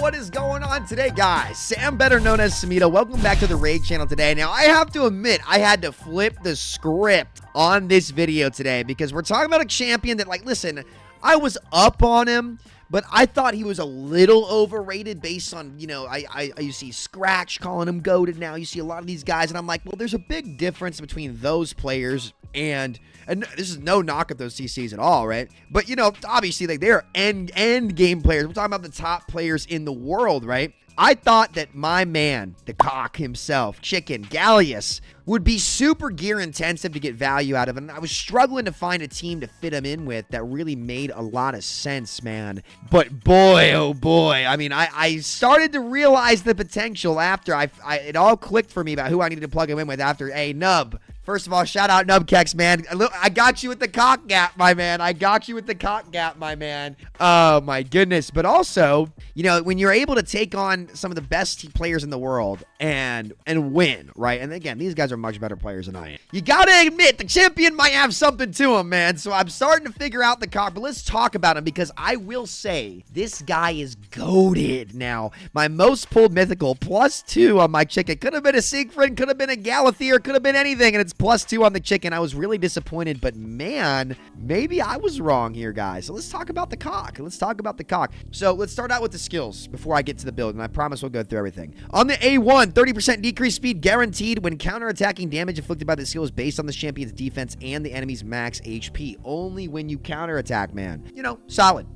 what is going on today, guys? Sam, better known as Samito. Welcome back to the Raid channel today. Now, I have to admit, I had to flip the script on this video today because we're talking about a champion that, like, listen, I was up on him, but I thought he was a little overrated based on, you know, you see Scratch calling him goated now. You see a lot of these guys, and I'm like, well, there's a big difference between those players and this is no knock at those CCs at all, right? But, you know, obviously, like, they're end game players. We're talking about the top players in the world, right? I thought that my man, the cock himself, Chicken Galleus, would be super gear intensive to get value out of, and I was struggling to find a team to fit him in with that really made a lot of sense, man. But boy, oh boy, I mean, I started to realize the potential after it all clicked for me about who I needed to plug him in with after. Hey, Nub. First of all, shout out Nubkex, man. I got you with the cock gap, my man. I got you with the cock gap, my man. Oh, my goodness. But also, you know, when you're able to take on some of the best players in the world and win, right? And again, these guys are much better players than I am. You got to admit, the champion might have something to him, man. So I'm starting to figure out the cock. But let's talk about him because I will say this guy is goated now. My most pulled mythical, +2 on my chicken. Could have been a Siegfried, could have been a Galathir, could have been anything. And it's +2 on the chicken. I was really disappointed, but man, maybe I was wrong here, guys. So let's talk about the cock. So let's start out with the skills before I get to the build, and I promise we'll go through everything. On the A1, 30% decreased speed guaranteed when counterattacking. Damage inflicted by the skill is based on the champion's defense and the enemy's max HP. Only when you counterattack, man. You know, solid.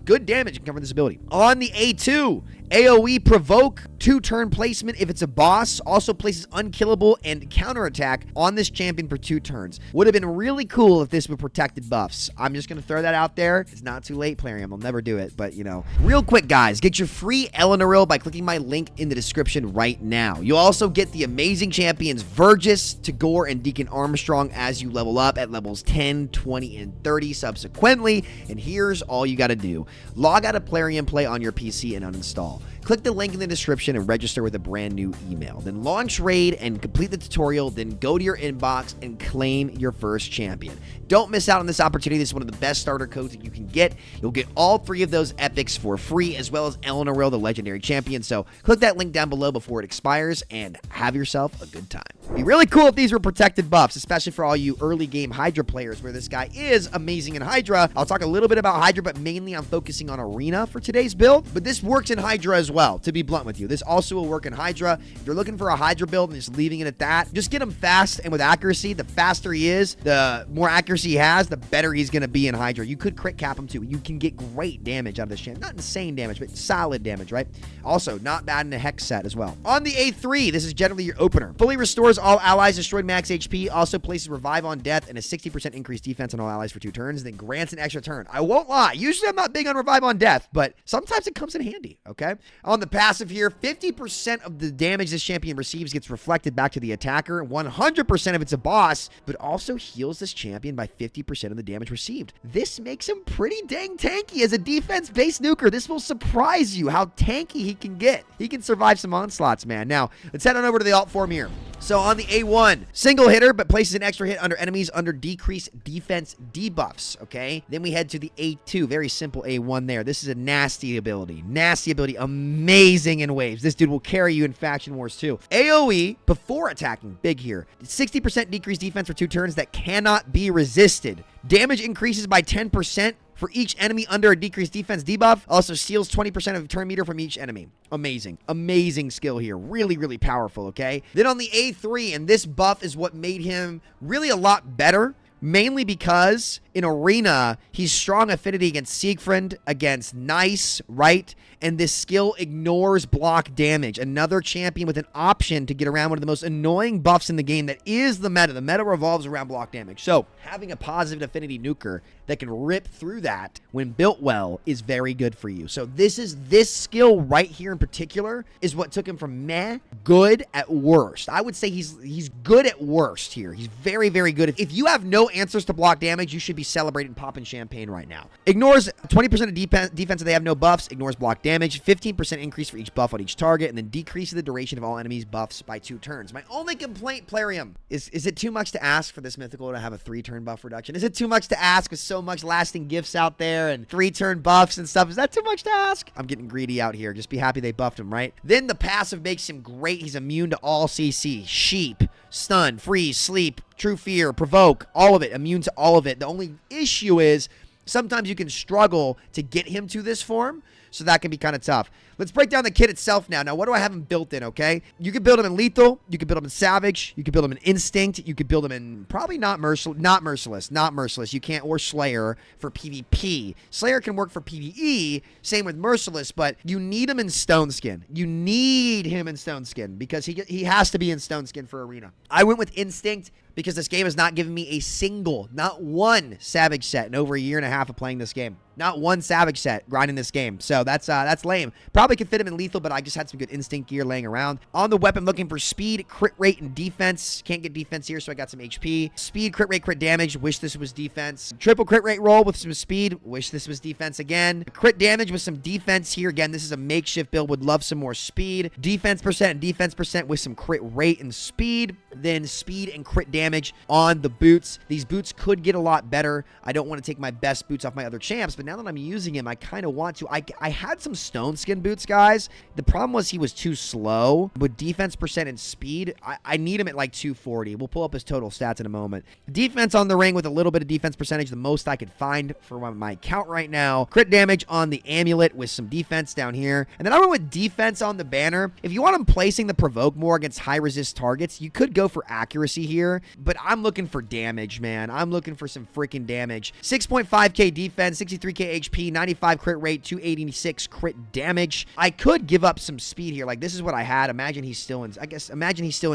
Good damage can come from this ability. On the A2, AoE provoke 2-turn placement if it's a boss. Also places unkillable and counterattack on this champion for 2 turns. Would have been really cool if this were protected buffs. I'm just going to throw that out there. It's not too late, Plarium. I'll never do it, but you know. Real quick, guys, get your free Elenaril by clicking my link in the description right now. You'll also get the amazing champions Vergis, Tagoar, and Deacon Armstrong as you level up at levels 10, 20, and 30 subsequently. And here's all you got to do. Log out of Plarium Play on your PC and uninstall. Click the link in the description and register with a brand new email. Then launch Raid and complete the tutorial. Then go to your inbox and claim your first champion. Don't miss out on this opportunity. This is one of the best starter codes that you can get. You'll get all 3 of those epics for free, as well as Elenaril, the legendary champion. So click that link down below before it expires and have yourself a good time. It'd be really cool if these were protected buffs, especially for all you early game Hydra players where this guy is amazing in Hydra. I'll talk a little bit about Hydra, but mainly I'm focusing on Arena for today's build. But this works in Hydra as well, to be blunt with you. This also will work in Hydra. If you're looking for a Hydra build and just leaving it at that, just get him fast and with accuracy. The faster he is, the more accuracy he has, the better he's going to be in Hydra. You could crit cap him too. You can get great damage out of this champ. Not insane damage, but solid damage, right? Also, not bad in a Hex set as well. On the A3, this is generally your opener. Fully restores all allies destroyed max HP. Also places Revive on Death and a 60% increased defense on all allies for 2 turns. Then grants an extra turn. I won't lie. Usually I'm not big on Revive on Death, but sometimes it comes in handy, okay? On the passive here, 50% of the damage this champion receives gets reflected back to the attacker. 100% if it's a boss, but also heals this champion by 50% of the damage received. This makes him pretty dang tanky as a defense-based nuker. This will surprise you how tanky he can get. He can survive some onslaughts, man. Now, let's head on over to the alt form here. So on the A1, single hitter, but places an extra hit under enemies under decreased defense debuffs, okay? Then we head to the A2, very simple A1 there. This is a nasty ability. Nasty ability, amazing in waves. This dude will carry you in Faction Wars too. AoE, before attacking, big here. 60% decreased defense for 2 turns that cannot be resisted. Damage increases by 10% for each enemy under a decreased defense debuff. Also steals 20% of turn meter from each enemy. Amazing skill here. Really powerful, okay? Then on the A3, and this buff is what made him really a lot better, mainly because in Arena, he's strong affinity against Siegfried, against Nice, right? And this skill ignores block damage. Another champion with an option to get around one of the most annoying buffs in the game that is the meta. The meta revolves around block damage. So having a positive affinity nuker that can rip through that when built well is very good for you. So this skill right here in particular is what took him from meh, good at worst. I would say he's good at worst here. He's very good. If you have no no answers to block damage, you should be celebrating popping champagne right now. Ignores 20% of defense if they have no buffs. Ignores block damage. 15% increase for each buff on each target, and then decreases the duration of all enemies' buffs by 2 turns. My only complaint, Plarium, is it too much to ask for this mythical to have a 3-turn buff reduction? Is it too much to ask with so much lasting gifts out there and 3-turn buffs and stuff? Is that too much to ask? I'm getting greedy out here. Just be happy they buffed him, right? Then the passive makes him great. He's immune to all CC. Sheep, stun, freeze, sleep, true fear, provoke, all of it. Immune to all of it. The only issue is sometimes you can struggle to get him to this form, so that can be kind of tough. Let's break down the kit itself now. Now, what do I have him built in, okay? You can build him in Lethal. You can build him in Savage. You can build him in Instinct. You can build him in probably not Merciless. You can't, or Slayer for PvP. Slayer can work for PvE. Same with Merciless, but you need him in Stone Skin. You need him in Stone Skin because he has to be in Stone Skin for Arena. I went with Instinct because this game has not given me a single, not one Savage set in over a year and a half of playing this game. Not one Savage set grinding this game. So that's lame. Probably could fit him in Lethal, but I just had some good Instinct gear laying around. On the weapon, looking for speed, crit rate, and defense. Can't get defense here, so I got some HP. Speed, crit rate, crit damage. Wish this was defense. Triple crit rate roll with some speed. Wish this was defense again. Crit damage with some defense here. Again, this is a makeshift build. Would love some more speed. Defense percent and defense percent with some crit rate and speed. Then speed and crit damage on the boots. These boots could get a lot better. I don't want to take my best boots off my other champs, but now that I'm using him, I kind of want to. I had some Stone Skin boots, guys. The problem was he was too slow. With defense percent and speed, I need him at like 240. We'll pull up his total stats in a moment. Defense on the ring with a little bit of defense percentage, the most I could find for my account right now. Crit damage on the amulet with some defense down here. And then I went with defense on the banner. If you want him placing the provoke more against high resist targets, you could go for accuracy here, but I'm looking for damage, man. I'm looking for some freaking damage. 6.5k defense, 63k HP, 95 crit rate, 286 crit damage. I could give up some speed here. Like, this is what I had. Imagine he's still in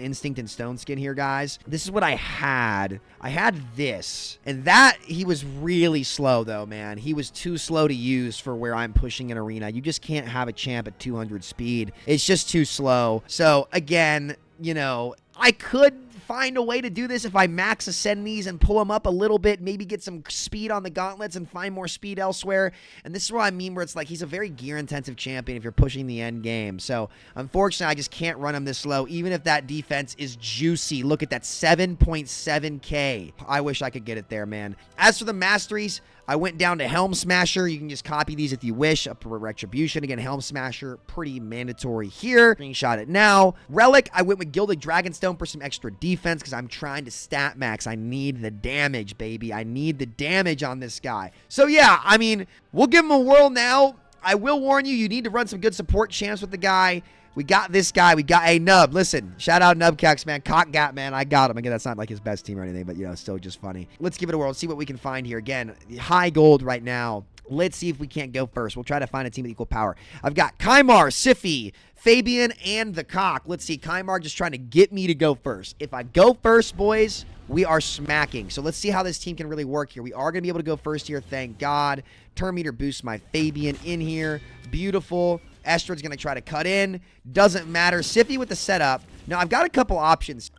Instinct and Stone Skin here, guys. This is what I had. I had this, and that, he was really slow though, man. He was too slow to use for where I'm pushing an arena. You just can't have a champ at 200 speed. It's just too slow. So again, you know, I could find a way to do this if I max ascend these and pull them up a little bit, maybe get some speed on the gauntlets and find more speed elsewhere. And this is what I mean, where it's like he's a very gear-intensive champion if you're pushing the end game. So, unfortunately, I just can't run him this slow, even if that defense is juicy. Look at that, 7.7k. I wish I could get it there, man. As for the masteries, I went down to Helm Smasher. You can just copy these if you wish. Up for Retribution. Again, Helm Smasher, pretty mandatory here. Screenshot it now. Relic, I went with Gilded Dragonstone for some extra defense because I'm trying to stat max. I need the damage, baby. I need the damage on this guy. So, yeah, I mean, we'll give him a whirl now. I will warn you, you need to run some good support champs with the guy. We got this guy. We got a Nub. Listen, shout out Nubcax, man. Cockgat, man. I got him. Again, that's not like his best team or anything, but, you know, still just funny. Let's give it a whirl. See what we can find here. Again, high gold right now. Let's see if we can't go first. We'll try to find a team with equal power. I've got Kymar, Siffy, Fabian, and the Cock. Let's see. Kymar just trying to get me to go first. If I go first, boys, we are smacking. So let's see how this team can really work here. We are going to be able to go first here. Thank God. Turn meter boosts my Fabian in here. Beautiful. Estrad's going to try to cut in. Doesn't matter. Siffy with the setup. Now, I've got a couple options.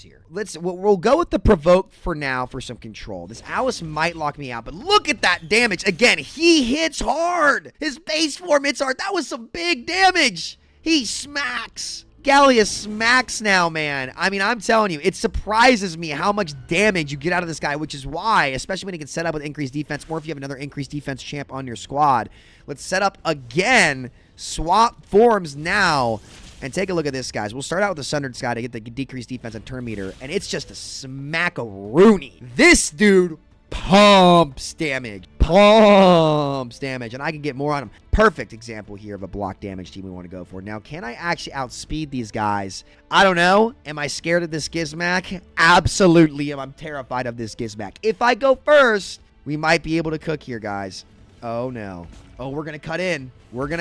Here. We'll go with the provoke for now for some control. This Alice might lock me out, but look at that damage. Again, he hits hard. His base form hits hard. That was some big damage. He smacks. Galleus smacks now, man. I mean, I'm telling you, it surprises me how much damage you get out of this guy, which is why, especially when he can set up with increased defense, or if you have another increased defense champ on your squad. Let's set up again. Swap forms now. And take a look at this, guys. We'll start out with the Sundered Sky to get the decreased defense and turn meter. And it's just a smack-a-rooney. This dude pumps damage. And I can get more on him. Perfect example here of a block damage team we want to go for. Now, can I actually outspeed these guys? I don't know. Am I scared of this Gizmac? Absolutely. I'm terrified of this Gizmac. If I go first, we might be able to cook here, guys. Oh, no. Oh, we're going to cut in. Wait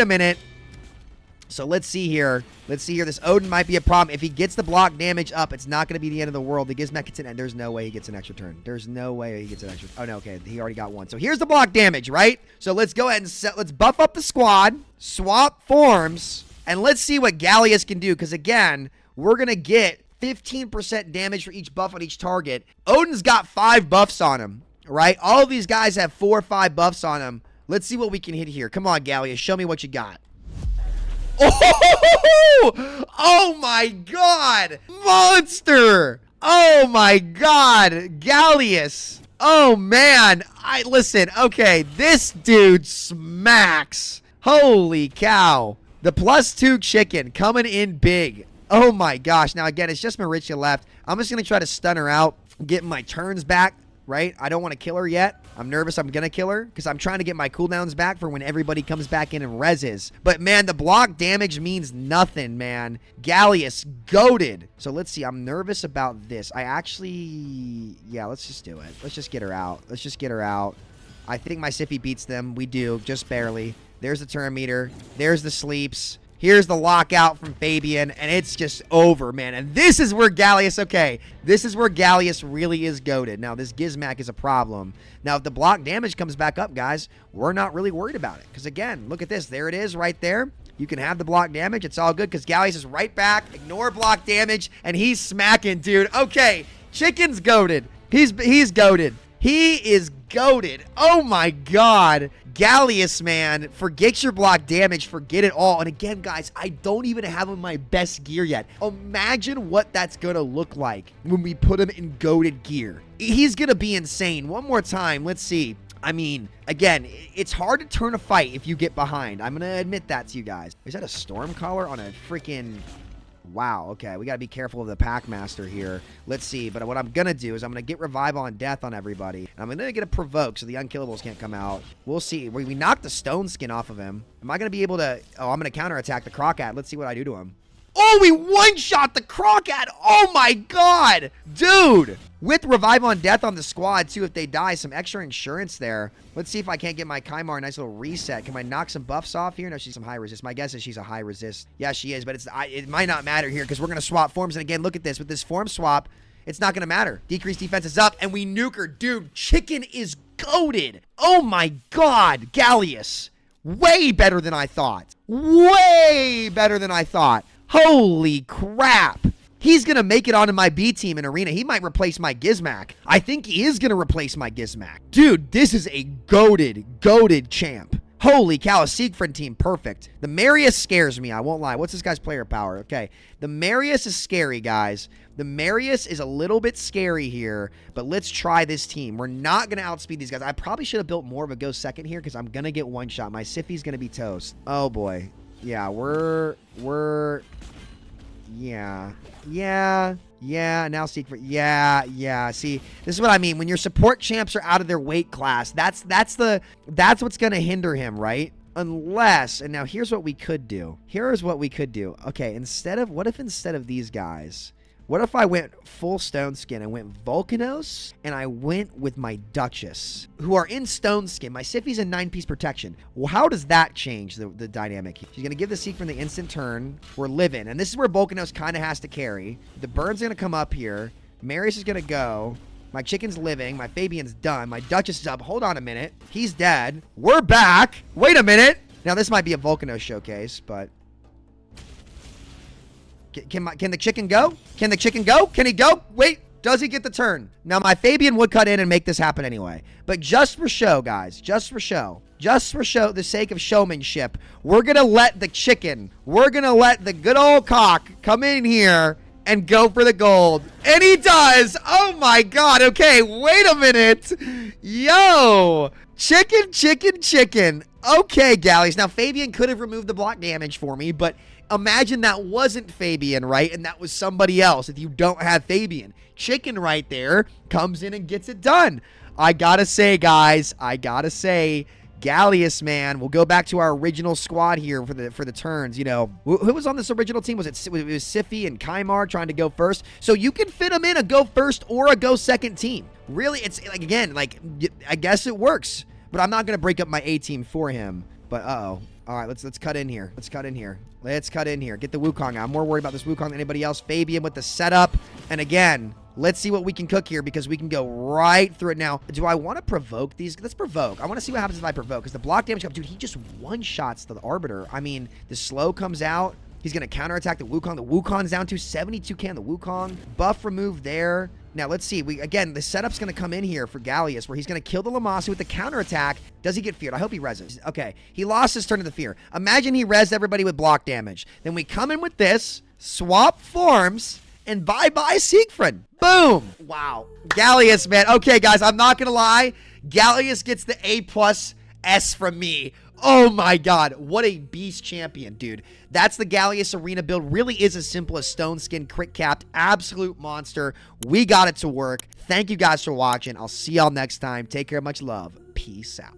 a minute. So let's see here. This Odin might be a problem. If he gets the block damage up, it's not going to be the end of the world. The Gizmac gets in, and there's no way he gets an extra turn. Oh, no, okay. He already got one. So here's the block damage, right? So let's go ahead and let's buff up the squad, swap forms, and let's see what Galleus can do. Because, again, we're going to get 15% damage for each buff on each target. Odin's got 5 buffs on him, right? All of these guys have 4 or 5 buffs on him. Let's see what we can hit here. Come on, Galleus. Show me what you got. Oh my God. Monster. Oh my God. Galleus. Oh man. Listen. Okay. This dude smacks. Holy cow. The +2 chicken coming in big. Oh my gosh. Now again, it's just Maricia left. I'm just going to try to stun her out. Get my turns back. Right? I don't want to kill her yet. I'm nervous I'm going to kill her because I'm trying to get my cooldowns back for when everybody comes back in and reses. But, man, the block damage means nothing, man. Galleus, goated. So, let's see. I'm nervous about this. Yeah, let's just do it. Let's just get her out. Let's just get her out. I think my Siffy beats them. We do, just barely. There's the turn meter. There's the sleeps. Here's the lockout from Fabian, and it's just over, man. And this is where Galleus, okay, this is where Galleus really is goated. Now, this Gizmac is a problem. Now, if the block damage comes back up, guys, we're not really worried about it. Because, again, look at this. There it is right there. You can have the block damage. It's all good because Galleus is right back. Ignore block damage, and he's smacking, dude. Okay, Chicken's goated. He's goated. He is goated. Oh, my God. Galleus, man, forget your block damage, forget it all. And again, guys, I don't even have him in my best gear yet. Imagine what that's going to look like when we put him in goated gear. He's going to be insane. One more time. Let's see. I mean, again, it's hard to turn a fight if you get behind. I'm going to admit that to you guys. Is that a storm collar on a freaking... Wow, okay, we got to be careful of the Packmaster here. Let's see, but what I'm going to do is I'm going to get Revive on Death on everybody. And I'm going to get a Provoke so the Unkillables can't come out. We'll see. We knocked the Stone Skin off of him. Am I going to be able to... Oh, I'm going to counterattack the Crocat. Let's see what I do to him. Oh, we one-shot the Crocat! Oh, my God! Dude! With Revive on Death on the squad, too, if they die. Some extra insurance there. Let's see if I can't get my Kymar a nice little reset. Can I knock some buffs off here? No, she's some high resist. My guess is she's a high resist. Yeah, she is, but it might not matter here because we're going to swap forms. And again, look at this. With this form swap, it's not going to matter. Decreased defense is up, and we nuke her. Dude, Chicken is goated. Oh, my God. Galleus. Way better than I thought. Way better than I thought. Holy crap. He's going to make it onto my B team in Arena. He might replace my Gizmac. I think he is going to replace my Gizmac. Dude, this is a goated champ. Holy cow, a Siegfried team, perfect. The Marius scares me, I won't lie. What's this guy's player power? Okay, the Marius is scary, guys. The Marius is a little bit scary here, but let's try this team. We're not going to outspeed these guys. I probably should have built more of a go second here because I'm going to get one shot. My Siffy's going to be toast. Oh, boy. Yeah, Yeah, now Siegfried. Yeah. See, this is what I mean. When your support champs are out of their weight class, that's what's going to hinder him, right? Unless, and now here's what we could do. Okay, what if instead of these guys, what if I went full Stone Skin and went Volcanos and I went with my Duchess, who are in Stone Skin? My Siffy's in 9-piece protection. Well, how does that change the dynamic? She's going to give the Seek from the instant turn. We're living. And this is where Volcanos kind of has to carry. The Burn's going to come up here. Marius is going to go. My Chicken's living. My Fabian's done. My Duchess is up. Hold on a minute. He's dead. We're back. Wait a minute. Now, this might be a Volcanos showcase, but... Can the Chicken go? Can the Chicken go? Can he go? Wait, does he get the turn? Now, my Fabian would cut in and make this happen anyway. But just for show, guys, just for show, the sake of showmanship, we're going to let the Chicken, we're going to let the good old cock come in here and go for the gold. And he does. Oh, my God. Okay, wait a minute. Yo, Chicken. Okay, Galleus. Now, Fabian could have removed the block damage for me, but... Imagine that wasn't Fabian, right? And that was somebody else if you don't have Fabian. Chicken right there comes in and gets it done. I gotta say, guys, Galleus, man. We'll go back to our original squad here for the turns. You know, who was on this original team? It was Siffy and Kymar trying to go first. So you can fit them in a go first or a go second team. Really, it's like, again, like, I guess it works. But I'm not gonna break up my A team for him. But All right, let's cut in here. Get the Wukong out. I'm more worried about this Wukong than anybody else. Fabian with the setup. And again, let's see what we can cook here because we can go right through it. Now, do I want to provoke these? Let's provoke. I want to see what happens if I provoke because the block damage comes. Dude, he just one-shots the Arbiter. I mean, the slow comes out. He's going to counterattack the Wukong. The Wukong's down to 72k on the Wukong. Buff removed there. Now, let's see. Again, the setup's going to come in here for Galleus, where he's going to kill the Lamasi with the counterattack. Does he get feared? I hope he reses. Okay, he lost his turn to the fear. Imagine he rezzed everybody with block damage. Then we come in with this, swap forms, and bye-bye Siegfried. Boom. Wow. Galleus, man. Okay, guys, I'm not going to lie. Galleus gets the A+S from me. Oh my god, what a beast champion, dude. That's the Galleus Arena build. Really is as simple as stone skin, crit capped, absolute monster. We got it to work. Thank you guys for watching. I'll see y'all next time. Take care, much love. Peace out.